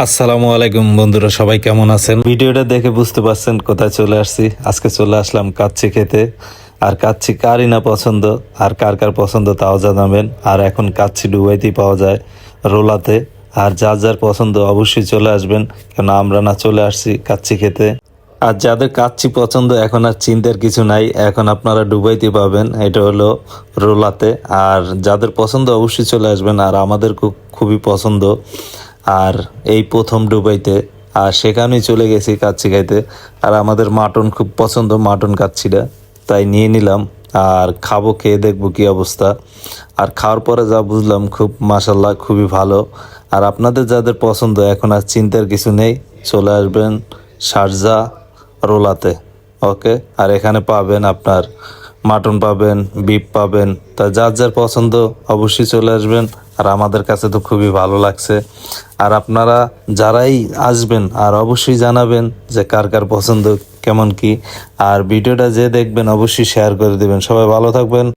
আসসালামু আলাইকুম বন্ধুরা, সবাই কেমন আছেন? ভিডিওটা দেখে বুঝতে পারছেন কোথায় চলে আসছি। আজকে চলে আসলাম কাচ্চি খেতে। আর কাচ্চি কারই না পছন্দ, আর কার কার পছন্দ তাও জানাবেন। আর এখন কাচ্চি ডুবাইতেই পাওয়া যায়, রোলাতে। আর যার যার পছন্দ অবশ্যই চলে আসবেন, কেন আমরা না চলে আসছি কাচ্চি খেতে। আর যাদের কাচ্চি পছন্দ এখন আর চিন্তার কিছু নাই, এখন আপনারা ডুবাইতে পাবেন, এটা হলো রোলাতে। আর যাদের পছন্দ অবশ্যই চলে আসবেন, আর আমাদের খুবই পছন্দ। আর এই প্রথম ডুবাইতে, আর সেখানেই চলে গেছি কাচ্চি খাইতে। আর আমাদের মাটন খুব পছন্দ, মাটন কাচ্চিটা তাই নিয়ে নিলাম। আর খাবো, খেয়ে দেখবো কি অবস্থা। আর খাওয়ার পরে যা বুঝলাম, খুব মাশাল্লাহ খুবই ভালো। আর আপনাদের যাদের পছন্দ এখন আর চিন্তার কিছু নেই, চলে আসবেন শারজা রোলাতে। ওকে। আর এখানে পাবেন আপনার মাটন পাবেন, বিফ পাবেন। তা যার যার পছন্দ অবশ্যই চলে আসবেন। আর আমাদের কাছে তো খুবই ভালো লাগছে। আর আপনারা যারাই আসবেন আর অবশ্যই জানাবেন যে কার কার পছন্দ কেমন কি। আর ভিডিওটা যে দেখবেন অবশ্যই শেয়ার করে দেবেন। সবাই ভালো থাকবেন।